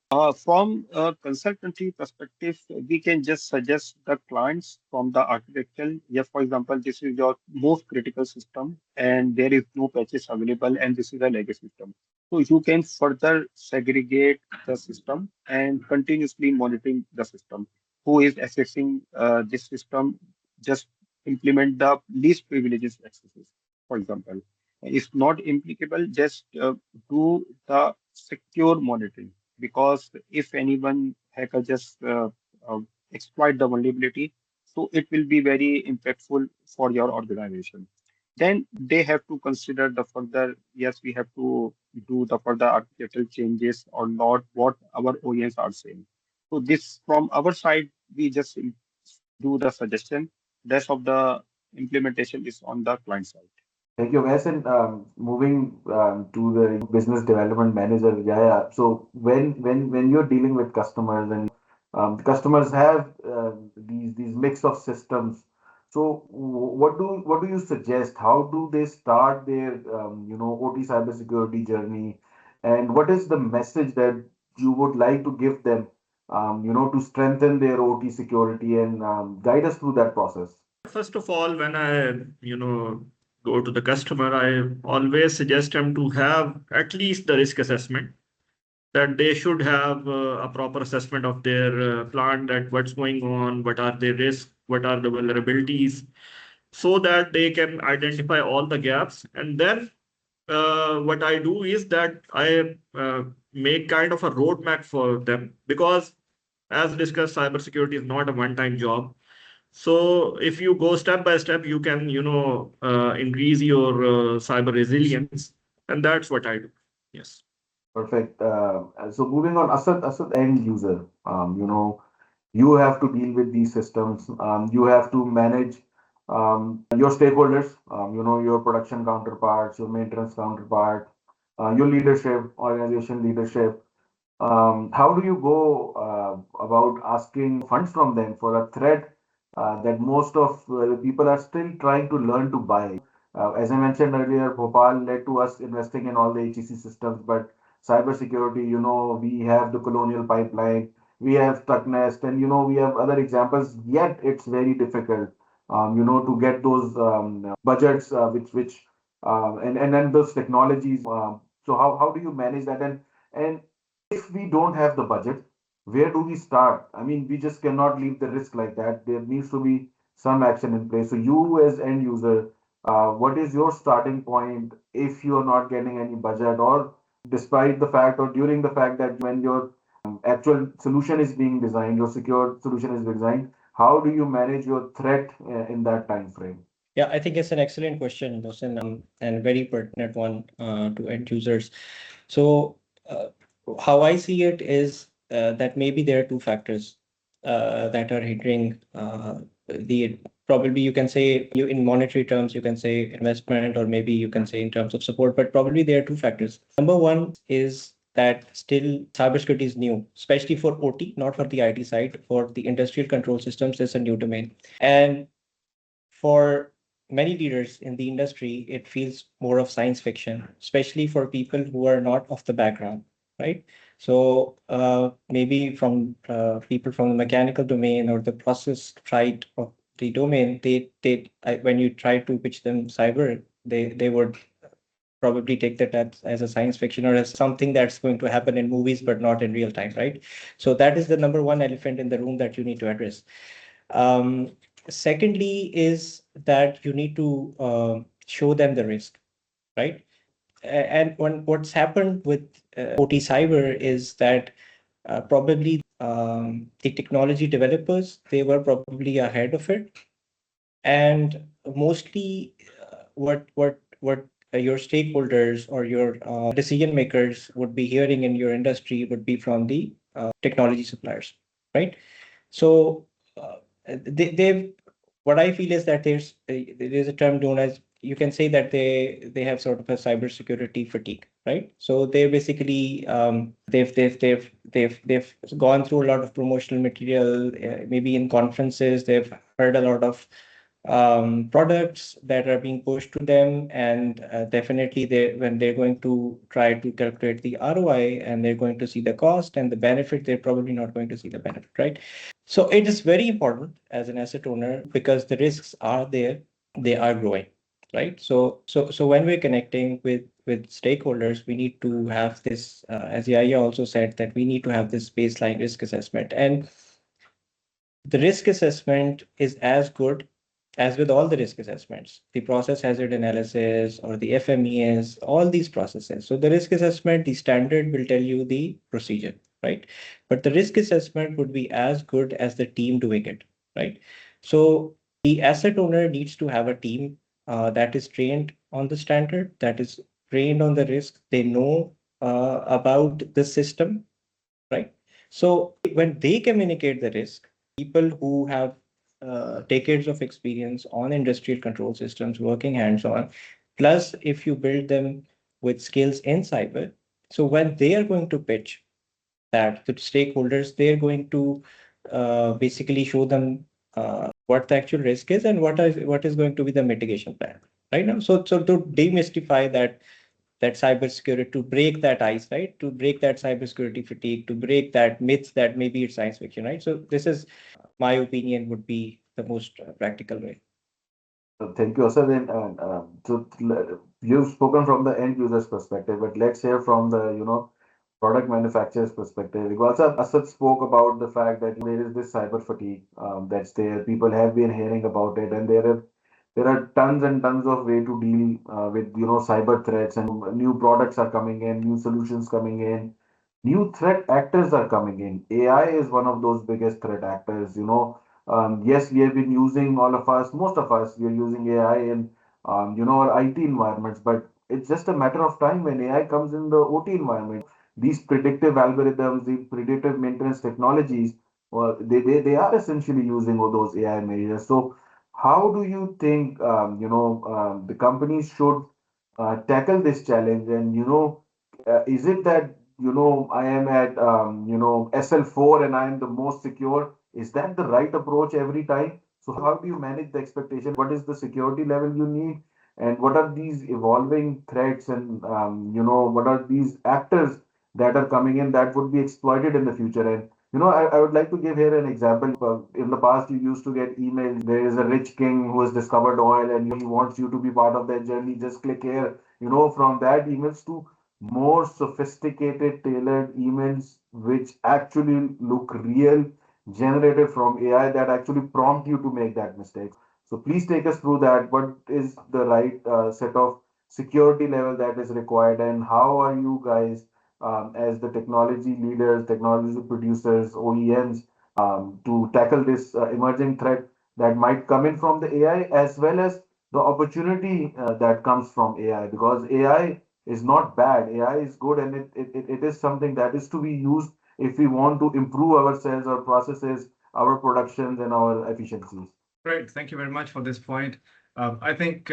From a consultancy perspective, we can just suggest the clients from the architectural. Yeah, for example, this is your most critical system, and there is no patches available, and this is a legacy system. So you can further segregate the system and continuously monitoring the system. Who is accessing this system? Just implement the least privileges accesses, for example. If not applicable, just do the secure monitoring, because if anyone hacker just exploit the vulnerability, so it will be very impactful for your organization. Then they have to consider the further, yes, we have to do the further architectural changes or not, what our OEMs are saying. So this from our side, we just do the suggestion. Rest of the implementation is on the client side. Thank you, Wes. And moving to the business development manager, yeah. So when you're dealing with customers and the customers have these mix of systems, so what do you suggest? How do they start their OT cybersecurity journey, and what is the message that you would like to give them, to strengthen their OT security and guide us through that process? First of all, when I, go to the customer, I always suggest them to have at least the risk assessment, that they should have a proper assessment of their plant, that what's going on, what are the risks, what are the vulnerabilities, so that they can identify all the gaps. And then what I do is that I make kind of a roadmap for them, because as discussed, cybersecurity is not a one-time job. So if you go step by step, you can, increase your cyber resilience, and that's what I do. Yes. Perfect. So moving on, Asad, end user, you have to deal with these systems. You have to manage your stakeholders, your production counterparts, your maintenance counterpart, your leadership, organization leadership. How do you go about asking funds from them for a threat that most of the people are still trying to learn to buy? As I mentioned earlier, Bhopal led to us investing in all the HEC systems, but cybersecurity, we have the Colonial Pipeline, we have Tucknest, and we have other examples. Yet it's very difficult, to get those budgets, which and then those technologies. So how do you manage that? And if we don't have the budget, where do we start? I mean, we just cannot leave the risk like that. There needs to be some action in place. So you as end user, what is your starting point if you are not getting any budget, or despite the fact or during the fact that when your actual solution is being designed, your secure solution is designed, how do you manage your threat in that time frame? Yeah, I think it's an excellent question, Mohsin, and very pertinent one to end users. So, how I see it is that maybe there are two factors that are hindering the probably you can say you in monetary terms you can say investment, or maybe you can say in terms of support, but probably there are two factors. Number one is that still cybersecurity is new, especially for OT, not for the IT side. For the industrial control systems, it's a new domain, and for many leaders in the industry, it feels more of science fiction, especially for people who are not of the background, right? So maybe from people from the mechanical domain or the process side of the domain, when you try to pitch them cyber, they would probably take that as a science fiction or as something that's going to happen in movies, but not in real time, right? So that is the number one elephant in the room that you need to address. Um, Secondly, is that you need to show them the risk, right? And what's happened with OT cyber is that probably the technology developers, they were probably ahead of it, and mostly what your stakeholders or your decision makers would be hearing in your industry would be from the technology suppliers, right? So they've what I feel is that there's a term known as, you can say that they have sort of a cybersecurity fatigue, right? So they basically they've gone through a lot of promotional material, maybe in conferences they've heard a lot of products that are being pushed to them, and definitely they when they're going to try to calculate the ROI and they're going to see the cost and the benefit, they're probably not going to see the benefit, right? So it is very important as an asset owner, because the risks are there, they are growing, right? So when we're connecting with stakeholders, we need to have this, as Yaya also said, that we need to have this baseline risk assessment. And the risk assessment is as good as with all the risk assessments, the process hazard analysis or the FMES, all these processes. So the risk assessment, the standard will tell you the procedure, right? But the risk assessment would be as good as the team doing it, right? So the asset owner needs to have a team that is trained on the standard, that is trained on the risk. They know about the system, right? So when they communicate the risk, people who have decades of experience on industrial control systems, working hands-on. Plus, if you build them with skills in cyber, so when they are going to pitch that to stakeholders, they're going to basically show them what the actual risk is and what is going to be the mitigation plan right now. So to demystify that cybersecurity, to break that ice, right? To break that cybersecurity fatigue, to break that myth that maybe it's science fiction, right? So this is my opinion would be the most practical way. Thank you, Asad. And you've spoken from the end user's perspective, but let's hear from the, product manufacturer's perspective. Because Asad spoke about the fact that there is this cyber fatigue that's there. People have been hearing about it, and there are tons and tons of way to deal with, cyber threats, and new products are coming in, new solutions coming in, new threat actors are coming in. AI is one of those biggest threat actors. Yes, we have been using, all of us, most of us, we are using AI in, our IT environments, but it's just a matter of time when AI comes in the OT environment. These predictive algorithms, the predictive maintenance technologies, well, they are essentially using all those AI measures. So how do you think, the companies should tackle this challenge? And, is it that, I am at, SL4 and I am the most secure? Is that the right approach every time? So how do you manage the expectation? What is the security level you need? And what are these evolving threats, and, what are these actors that are coming in that would be exploited in the future? And, I would like to give here an example. In the past, you used to get emails. There is a rich king who has discovered oil and he wants you to be part of that journey. Just click here. From that emails to more sophisticated, tailored emails which actually look real, generated from AI, that actually prompt you to make that mistake. So please take us through that. What is the right set of security level that is required, and how are you guys, as the technology leaders, technology producers, OEMs, to tackle this emerging threat that might come in from the AI, as well as the opportunity that comes from AI? Because AI is not bad, AI is good, and it is something that is to be used if we want to improve ourselves, our processes, our productions, and our efficiencies. Great. Thank you very much for this point. I think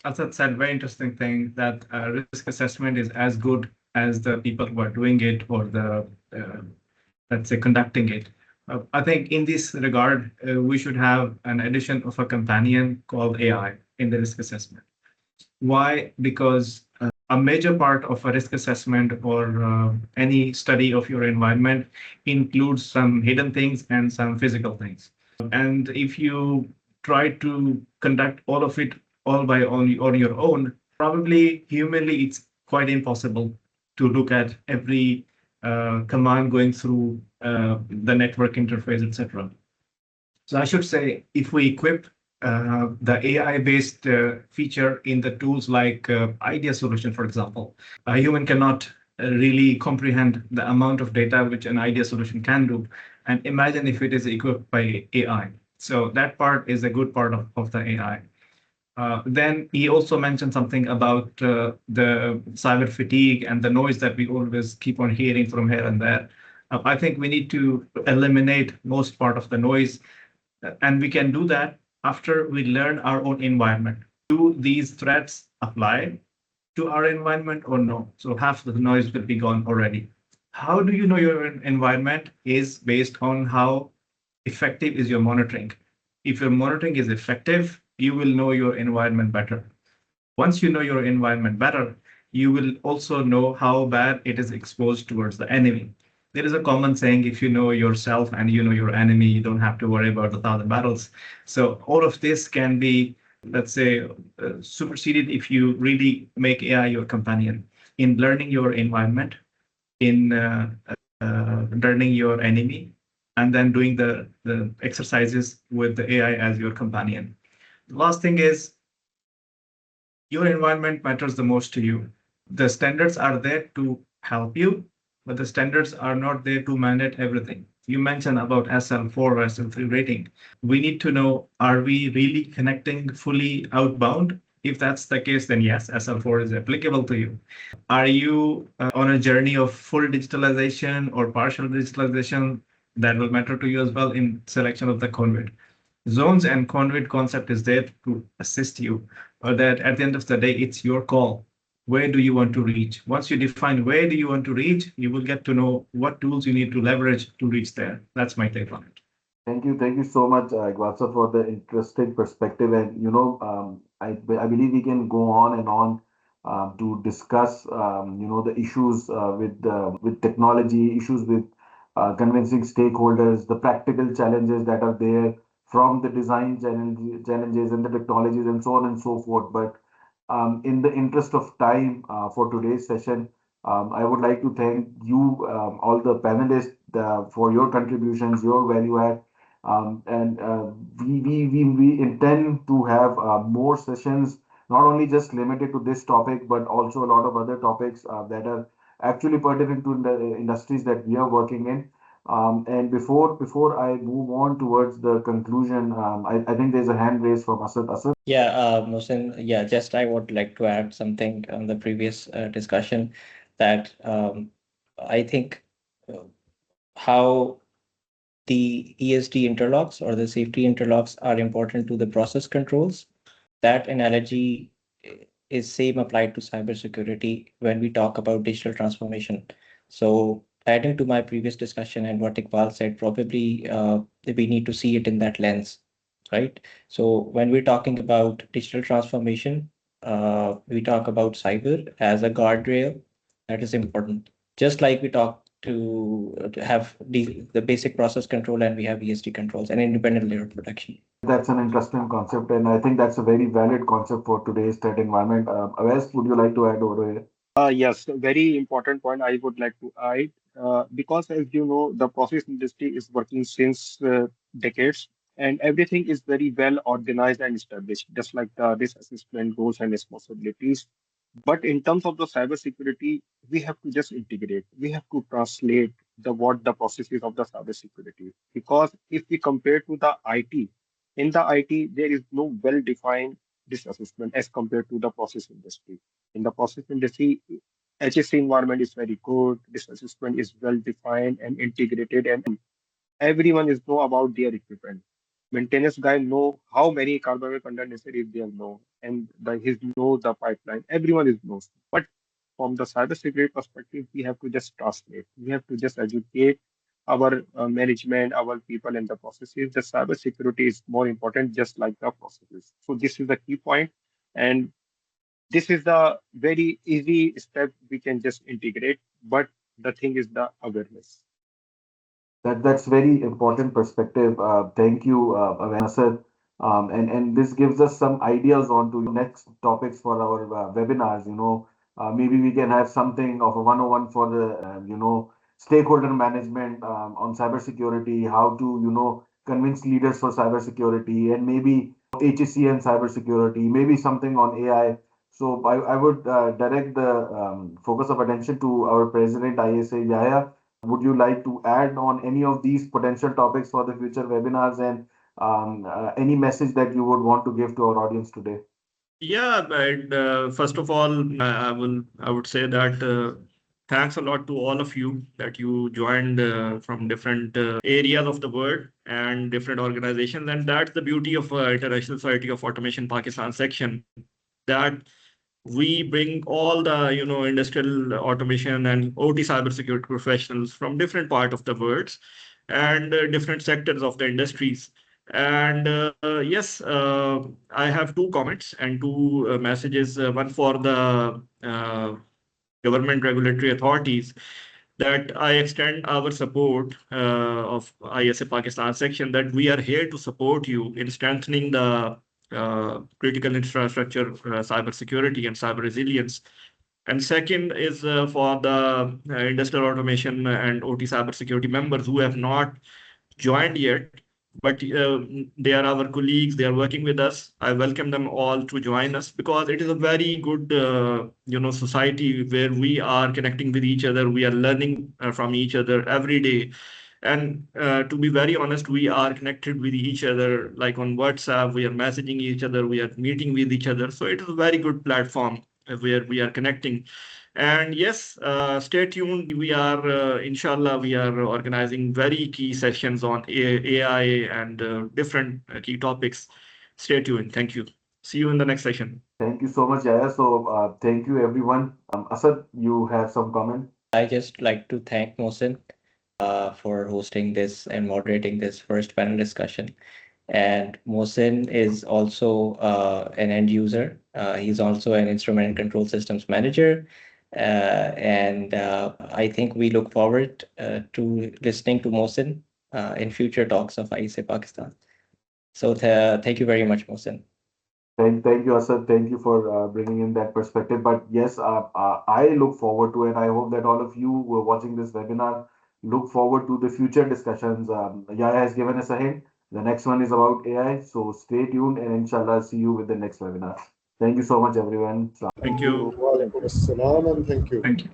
Asad said very interesting thing that risk assessment is as good as the people who are doing it, or the let's say conducting it. I think in this regard, we should have an addition of a companion called AI in the risk assessment. Why? Because a major part of a risk assessment, or any study of your environment, includes some hidden things and some physical things. And if you try to conduct all of it all on your own, probably humanly it's quite impossible to look at every command going through the network interface, etc. So I should say, if we equip the AI-based feature in the tools like idea solution, for example, a human cannot really comprehend the amount of data which an idea solution can do. And imagine if it is equipped by AI. So that part is a good part of the AI. Then he also mentioned something about the cyber fatigue and the noise that we always keep on hearing from here and there. I think we need to eliminate most part of the noise, and we can do that after we learn our own environment. Do these threats apply to our environment or no? So half the noise will be gone already. How do you know your environment is based on how effective is your monitoring. If your monitoring is effective, you will know your environment better. Once you know your environment better, you will also know how bad it is exposed towards the enemy. There is a common saying, if you know yourself and you know your enemy, you don't have to worry about the thousand battles. So all of this can be, let's say, superseded if you really make AI your companion in learning your environment, in learning your enemy, and then doing the exercises with the AI as your companion. The last thing is, your environment matters the most to you. The standards are there to help you, but the standards are not there to mandate everything. You mentioned about SL4 or SL3 rating. We need to know, are we really connecting fully outbound? If that's the case, then yes, SL4 is applicable to you. Are you on a journey of full digitalization or partial digitalization? That will matter to you as well in selection of the conduit. Zones and conduit concept is there to assist you, or that at the end of the day, it's your call. Where do you want to reach? Once you define where do you want to reach, you will get to know what tools you need to leverage to reach there. That's my take on it. Thank you so much, Iqbal sir, for the interesting perspective. And I believe we can go on and on to discuss, the issues with technology, issues with convincing stakeholders, the practical challenges that are there from the design challenges and the technologies and so on and so forth. But in the interest of time for today's session, I would like to thank you, all the panelists, for your contributions, your value add. And we intend to have more sessions, not only just limited to this topic, but also a lot of other topics that are actually pertinent to the industries that we are working in. And before I move on towards the conclusion, I think there's a hand raised from Asad. Asad. Yeah, Mohsin, yeah, just I would like to add something on the previous discussion that I think uh, how the ESD interlocks or the safety interlocks are important to the process controls. That analogy is same applied to cybersecurity when we talk about digital transformation. So adding to my previous discussion and what Iqbal said, probably we need to see it in that lens, right? So when we're talking about digital transformation, we talk about cyber as a guardrail that is important. Just like we talk to have the basic process control and we have ESD controls and independent layer of protection. That's an interesting concept, and I think that's a very valid concept for today's threat environment. Awais, would you like to add over here? Yes, very important point I would like to add because as you know, the process industry is working since decades and everything is very well organized and established, just like the risk assessment goals and responsibilities. But in terms of the cybersecurity, we have to just integrate. We have to translate the what the processes of the cybersecurity. Because if we compare to the IT, in the IT there is no well-defined risk assessment as compared to the process industry. In the process industry, HSC environment is very good. Risk assessment is well defined and integrated, and everyone is know about their equipment. Maintenance guy know how many carbon condenser is there know, and his know the pipeline. Everyone is knows. But from the cybersecurity perspective, we have to just translate. We have to just educate our management, our people, and the processes. The cybersecurity is more important, just like the processes. So this is the key point, and this is the very easy step we can just integrate. But the thing is the awareness. That's very important perspective. Thank you, Asad. And this gives us some ideas on to next topics for our webinars. Maybe we can have something of a 101 for the stakeholder management on cybersecurity, how to convince leaders for cybersecurity, and maybe HSC and cybersecurity, maybe something on AI. So I would direct the focus of attention to our president, ISA Yahya. Would you like to add on any of these potential topics for the future webinars, and any message that you would want to give to our audience today? Yeah, but first of all, I would say that thanks a lot to all of you that you joined from different areas of the world and different organizations, and that's the beauty of International Society of Automation Pakistan section, that we bring all the industrial automation and OT cybersecurity professionals from different part of the world and different sectors of the industries. And yes, I have two comments and two messages. One for the government regulatory authorities, that I extend our support of ISA Pakistan section, that we are here to support you in strengthening the critical infrastructure, cyber security and cyber resilience. And second is for the industrial automation and OT cybersecurity members who have not joined yet, but they are our colleagues. They are working with us. I welcome them all to join us, because it is a very good, society where we are connecting with each other. We are learning from each other every day. And to be very honest, we are connected with each other, like on WhatsApp, we are messaging each other, we are meeting with each other. So it is a very good platform. where we are connecting. And yes, stay tuned. We are, inshallah, we are organizing very key sessions on AI and different key topics. Stay tuned. Thank you. See you in the next session. Thank you so much, Yaya. So, thank you, everyone. Asad, you have some comment? I just like to thank Mohsin for hosting this and moderating this first panel discussion. And Mohsin is also an end user. He's also an instrument and control systems manager. And I think we look forward to listening to Mohsin in future talks of ISA Pakistan. So thank you very much, Mohsin. Thank you, Asad. Thank you for bringing in that perspective. But yes, I look forward to it. I hope that all of you who are watching this webinar look forward to the future discussions. Yaya has given us a hint. The next one is about AI. So stay tuned and inshallah see you with the next webinar. Thank you so much, everyone. Thank you. Wa alaikum assalam and thank you. Thank you.